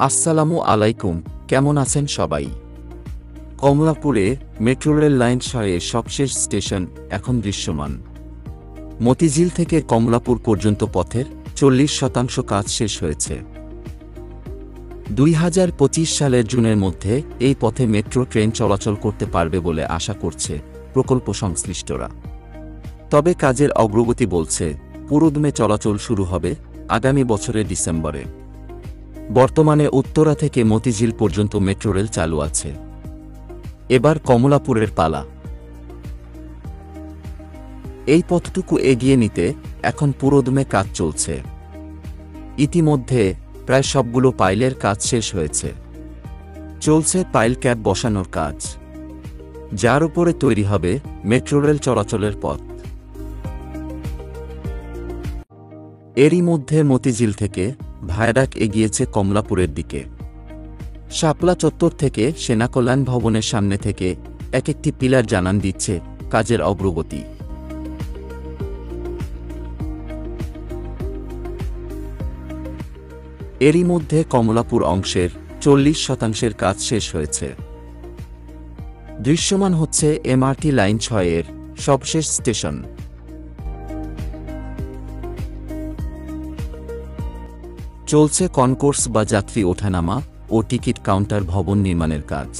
আসসালামু আলাইকুম, কেমন আছেন সবাই? কমলাপুরে মেট্রো রেল লাইন ৬ এর সবশেষ স্টেশন এখন দৃশ্যমান। মতিঝিল থেকে কমলাপুর পর্যন্ত পথের ৪০% কাজ শেষ হয়েছে। ২০২৫ সালের জুনের মধ্যে এই পথে মেট্রো ট্রেন চলাচল করতে পারবে বলে আশা করছে প্রকল্প সংশ্লিষ্টরা। তবে কাজের অগ্রগতি বলছে পুরোদমে চলাচল শুরু হবে আগামী বছরের ডিসেম্বরে। বর্তমানে উত্তরা থেকে মতিঝিল পর্যন্ত মেট্রো রেল চালু আছে। এবার কমলাপুরের পালা। এই পথটুকু এগিয়ে নিতে এখন পুরোদমে কাজ চলছে। ইতিমধ্যে প্রায় সবগুলো পাইলের কাজ শেষ হয়েছে। চলছে পাইল ক্যাপ বসানোর কাজ, যার উপরে তৈরি হবে মেট্রো রেল চলাচলের পথ। এরই মধ্যে মতিঝিল থেকে ভায়াডাক এগিয়েছে কমলাপুরের দিকে। শাপলা চত্বর থেকে সেনা কল্যাণ ভবনের সামনে থেকে এক একটি পিলার জানান দিচ্ছে কাজের অগ্রগতি। এরই মধ্যে কমলাপুর অংশের ৪০% কাজ শেষ হয়েছে। দৃশ্যমান হচ্ছে এমআরটি লাইন ৬ এর সবশেষ স্টেশন। চলছে কনকোর্স বা যাত্রী ওঠানামা ও টিকিট কাউন্টার ভবন নির্মাণের কাজ।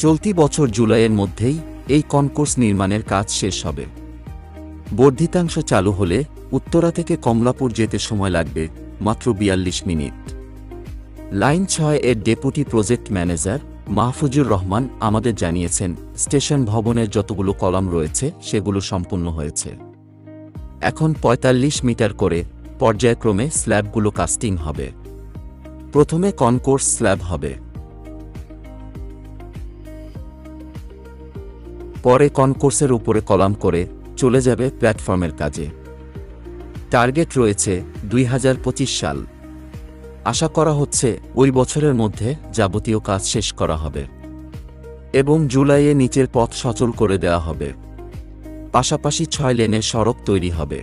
চলতি বছর জুলাইয়ের মধ্যেই এই কনকোর্স নির্মাণের কাজ শেষ হবে। বর্ধিতাংশ চালু হলে উত্তরা থেকে কমলাপুর যেতে সময় লাগবে মাত্র ৪২ মিনিট। লাইন ৬ এর deputy project manager Mahfuzur Rahman আমাদের জানিয়েছেন, স্টেশন ভবনের যতগুলো কলাম রয়েছে সেগুলো সম্পূর্ণ হয়েছে। এখন ৪৫ মিটার করে পর্যায়ক্রমে স্ল্যাবগুলো কাস্টিং হবে। প্রথমে কনকোর্স স্ল্যাব হবে, পরে কনকোর্সের উপরে কলাম করে চলে যাবে প্ল্যাটফর্মের কাজে। টার্গেট রয়েছে ২০২৫ সাল। আশা করা হচ্ছে ওই বছরের মধ্যে যাবতীয় কাজ শেষ করা হবে এবং জুলাইয়ে নিচের পথ সচল করে দেওয়া হবে। পাশাপাশি ৬ লেনের সড়ক তৈরি হবে।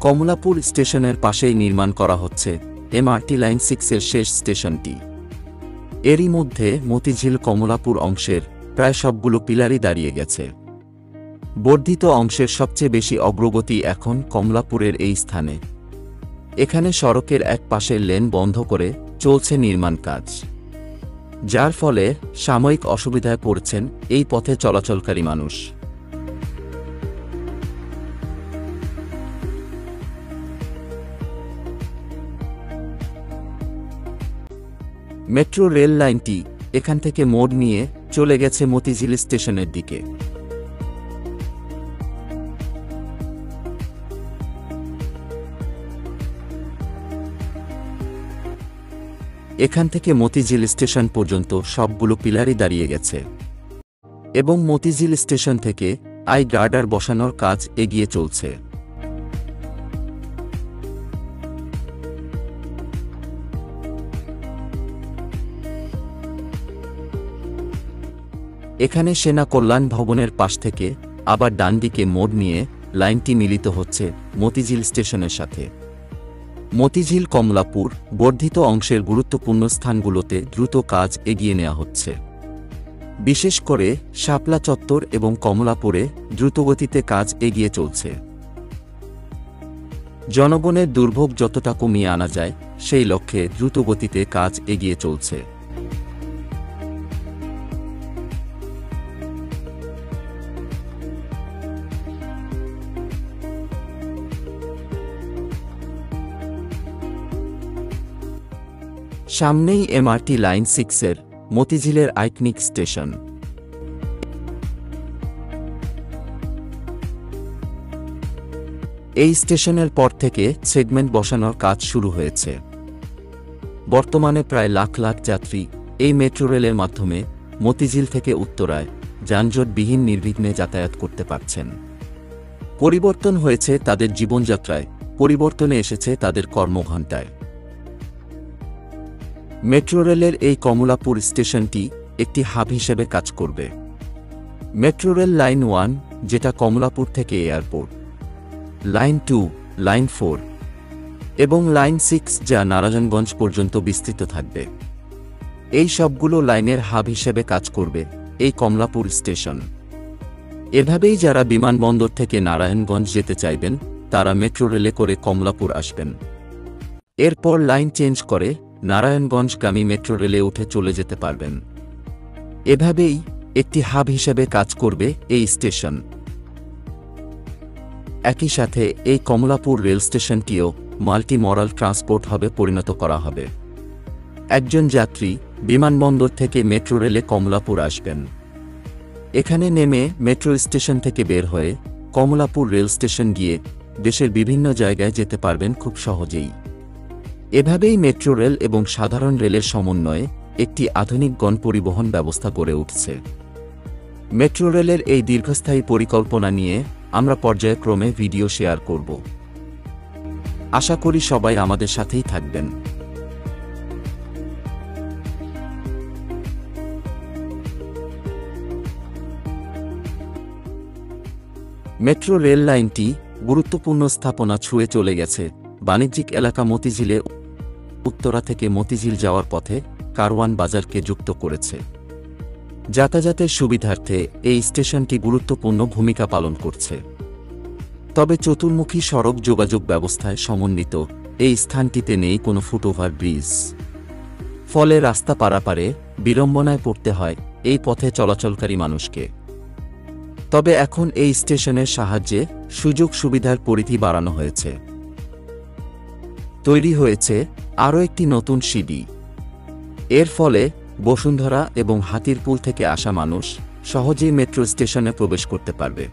কমলাপুর স্টেশনের পাশেই নির্মাণ করা হচ্ছে এমআরটি লাইন ৬ এর শেষ স্টেশনটি। এরই মধ্যে মতিঝিল কমলাপুর অংশের প্রায় সবগুলো পিলারই দাঁড়িয়ে গেছে। বর্ধিত অংশের সবচেয়ে বেশি অগ্রগতি এখন কমলাপুরের এই স্থানে। এখানে সড়কের এক পাশের লেন বন্ধ করে চলছে নির্মাণ কাজ, যার ফলে সাময়িক অসুবিধায় পড়ছেন এই পথে চলাচলকারী মানুষ। মেট্রো রেল লাইনটি এখান থেকে মোড় নিয়ে চলে গেছে মতিঝিল স্টেশনের দিকে। এখান থেকে মতিঝিল স্টেশন পর্যন্ত সবগুলো পিলারই দাঁড়িয়ে গেছে এবং মতিঝিল স্টেশন থেকে আই গার্ডার বসানোর কাজ এগিয়ে চলছে। এখানে সেনা কল্যাণ ভবনের পাশ থেকে আবার ডান দিকে মোড় নিয়ে লাইনটি মিলিত হচ্ছে মতিঝিল স্টেশনের সাথে। মতিঝিল কমলাপুর বর্ধিত অংশের গুরুত্বপূর্ণ স্থানগুলোতে দ্রুত কাজ এগিয়ে নেওয়া হচ্ছে। বিশেষ করে শাপলা চত্বর এবং কমলাপুরে দ্রুতগতিতে কাজ এগিয়ে চলছে। জনগণের দুর্ভোগ যতটা কমিয়ে আনা যায় সেই লক্ষ্যে দ্রুতগতিতে কাজ এগিয়ে চলছে। সামনেই এমআরটি লাইন ৬ এর মতিঝিলের আইকনিক স্টেশন। এই স্টেশনের পর থেকে সেগমেন্ট বসানোর কাজ শুরু হয়েছে। বর্তমানে প্রায় লাখ লাখ যাত্রী এই মেট্রো রেলের মাধ্যমে মতিঝিল থেকে উত্তরায় যানজটবিহীন নির্বিঘ্নে যাতায়াত করতে পারছেন। পরিবর্তন হয়েছে তাদের জীবনযাত্রায়, পরিবর্তনে এসেছে তাদের কর্মঘণ্টায়। মেট্রো রেলের এই কমলাপুর স্টেশনটি একটি হাব হিসেবে কাজ করবে। মেট্রো রেল লাইন 1, যেটা কমলাপুর থেকে এয়ারপোর্ট, লাইন 2, লাইন 4 এবং লাইন 6 যা নারায়ণগঞ্জ পর্যন্ত বিস্তৃত থাকবে। এই সবগুলো লাইনের হাব হিসেবে কাজ করবে এই কমলাপুর স্টেশন। এভাবেই যারা বিমানবন্দর থেকে নারায়ণগঞ্জ যেতে চাইবেন তারা মেট্রো রেলে করে কমলাপুর আসবেন। এরপর লাইন চেঞ্জ করে নারায়ণগঞ্জগামী মেট্রো রেলে উঠে চলে যেতে পারবেন। এভাবেই একটি হাব হিসেবে কাজ করবে এই স্টেশন। একই সাথে এই কমলাপুর রেল স্টেশনটিও মাল্টি মডাল ট্রান্সপোর্ট হাবে পরিণত করা হবে। একজন যাত্রী বিমানবন্দর থেকে মেট্রো রেলে কমলাপুর আসবেন। এখানে নেমে মেট্রো স্টেশন থেকে বের হয়ে কমলাপুর রেল স্টেশন গিয়ে দেশের বিভিন্ন জায়গায় যেতে পারবেন খুব সহজেই। এভাবেই মেট্রো রেল এবং সাধারণ রেলের সমন্বয়ে একটি আধুনিক গণপরিবহন ব্যবস্থা গড়ে উঠছে। মেট্রো রেলের এই দীর্ঘস্থায়ী পরিকল্পনা নিয়ে আমরা পর্যায়ক্রমে ভিডিও শেয়ার করব। আশা করি সবাই আমাদের সাথেই থাকবেন। মেট্রো রেল লাইনটি গুরুত্বপূর্ণ স্থাপনা ছুঁয়ে চলে গেছে বাণিজ্যিক এলাকা মতিঝিলে। উত্তরা থেকে মতিঝিল যাওয়ার পথে কারওয়ান বাজারকে যুক্ত করেছে। যাতায়াতের সুবিধার্থে এই স্টেশনটি গুরুত্বপূর্ণ ভূমিকা পালন করছে। তবে চতুর্মুখী সড়ক যোগাযোগ ব্যবস্থায় সমন্বিত এই স্থানটিতে নেই কোনো ফুটওভার ব্রিজ। ফলে রাস্তা পারাপারে বিড়ম্বনায় পড়তে হয় এই পথে চলাচলকারী মানুষকে। তবে এখন এই স্টেশনের সাহায্যে সুযোগ সুবিধার পরিধি বাড়ানো হয়েছে। তৈরি হয়েছে আরও একটি নতুন সিঁড়ি। এর ফলে বসুন্ধরা এবং হাতিরপুল থেকে আসা মানুষ সহজেই মেট্রো স্টেশনে প্রবেশ করতে পারবে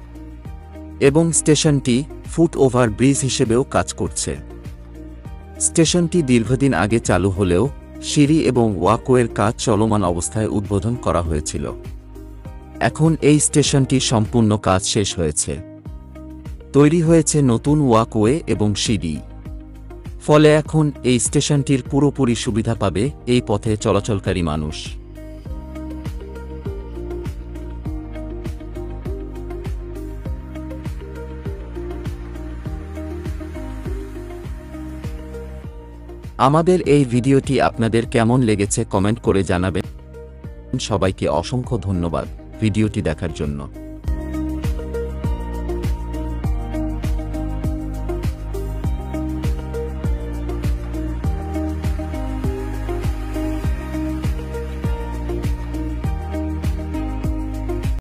এবং স্টেশনটি ফুটওভার ব্রিজ হিসেবেও কাজ করছে। স্টেশনটি দীর্ঘদিন আগে চালু হলেও সিঁড়ি এবং ওয়াকওয়ের কাজ চলমান অবস্থায় উদ্বোধন করা হয়েছিল। এখন এই স্টেশনটি সম্পূর্ণ কাজ শেষ হয়েছে। তৈরি হয়েছে নতুন ওয়াকওয়ে এবং সিঁড়ি। ফলে এখন এই স্টেশনটির পুরোপুরি সুবিধা পাবে এই পথে চলাচলকারী মানুষ। আমাদের এই ভিডিওটি আপনাদের কেমন লেগেছে কমেন্ট করে জানাবেন। সবাইকে অসংখ্য ধন্যবাদ ভিডিওটি দেখার জন্য।